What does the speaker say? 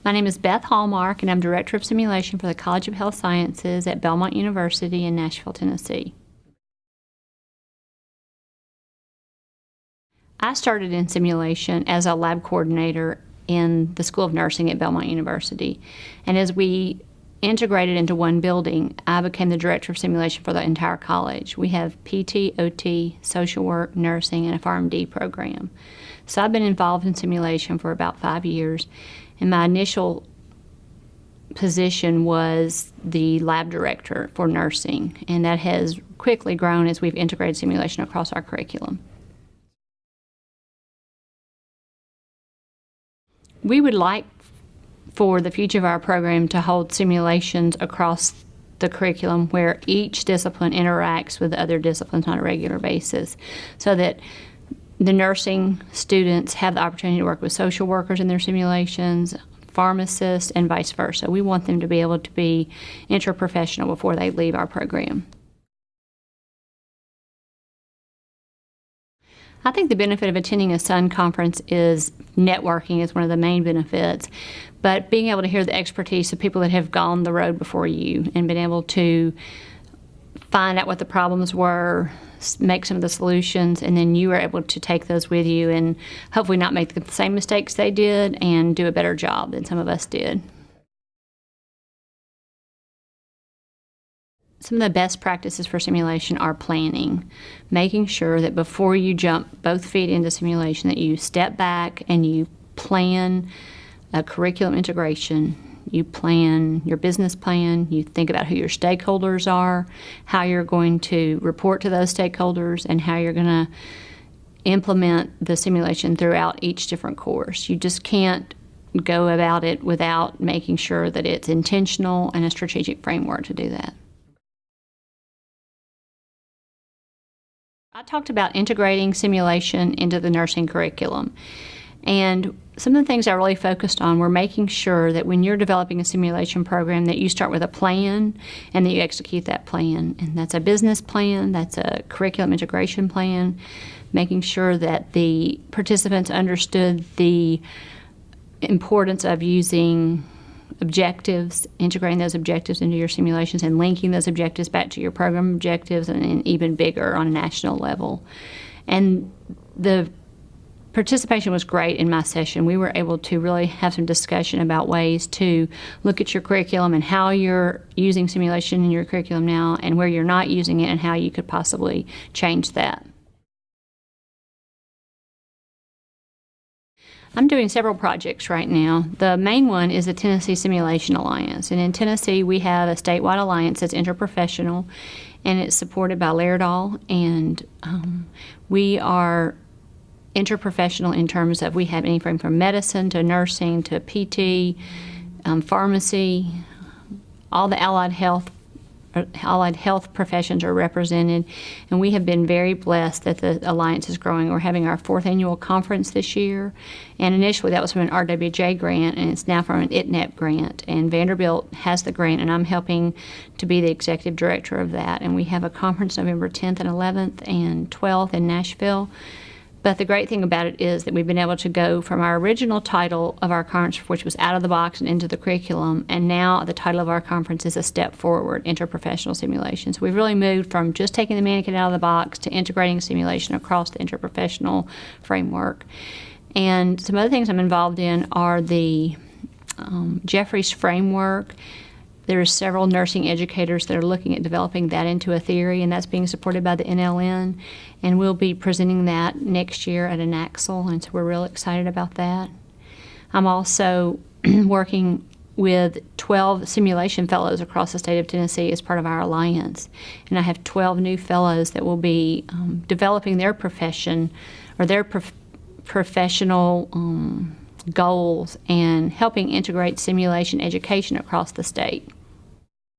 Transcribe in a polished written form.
My name is Beth Hallmark, and I'm Director of Simulation for the College of Health Sciences at Belmont University in Nashville, Tennessee. I started in simulation as a lab coordinator in the School of Nursing at Belmont University. And as we integrated into one building, I became the Director of Simulation for the entire college. We have PT, OT, social work, nursing, and a PharmD program. So I've been involved in simulation for about 5 years. And my initial position was the lab director for nursing, and that has quickly grown as we've integrated simulation across our curriculum. We would like for the future of our program to hold simulations across the curriculum where each discipline interacts with other disciplines on a regular basis, so that the nursing students have the opportunity to work with social workers in their simulations, pharmacists, and vice versa. We want them to be able to be interprofessional before they leave our program. I think the benefit of attending a SUN conference is networking is one of the main benefits, but being able to hear the expertise of people that have gone the road before you and been able to find out what the problems were, make some of the solutions, and then you were able to take those with you and hopefully not make the same mistakes they did and do a better job than some of us did. Some of the best practices for simulation are planning, making sure that before you jump both feet into simulation that you step back and you plan a curriculum integration. You plan your business plan, you think about who your stakeholders are, how you're going to report to those stakeholders, and how you're going to implement the simulation throughout each different course. You just can't go about it without making sure that it's intentional and a strategic framework to do that. I talked about integrating simulation into the nursing curriculum. And some of the things I really focused on were making sure that when you're developing a simulation program that you start with a plan and that you execute that plan. And that's a business plan, that's a curriculum integration plan, making sure that the participants understood the importance of using objectives, integrating those objectives into your simulations and linking those objectives back to your program objectives, and even bigger on a national level. And the participation was great in my session. We were able to really have some discussion about ways to look at your curriculum and how you're using simulation in your curriculum now and where you're not using it and how you could possibly change that. I'm doing several projects right now. The main one is the Tennessee Simulation Alliance. And in Tennessee, we have a statewide alliance that's interprofessional, and it's supported by Laerdal. And we are interprofessional in terms of we have anything from medicine to nursing to PT, pharmacy, all the allied health professions are represented, and we have been very blessed that the alliance is growing. We're having our 4th annual conference this year, and initially that was from an RWJ grant, and it's now from an ITNEP grant, and Vanderbilt has the grant, and I'm helping to be the executive director of that. And we have a conference November 10th and 11th and 12th in Nashville. But the great thing about it is that we've been able to go from our original title of our conference, which was out of the box and into the curriculum, and now the title of our conference is A Step Forward, Interprofessional Simulation. So we've really moved from just taking the mannequin out of the box to integrating simulation across the interprofessional framework. And some other things I'm involved in are the Jeffries framework. There's several nursing educators that are looking at developing that into a theory, and that's being supported by the NLN. And we'll be presenting that next year at an Axel, and so we're real excited about that. I'm also working with 12 simulation fellows across the state of Tennessee as part of our alliance. And I have 12 new fellows that will be developing their profession or their professional goals and helping integrate simulation education across the state.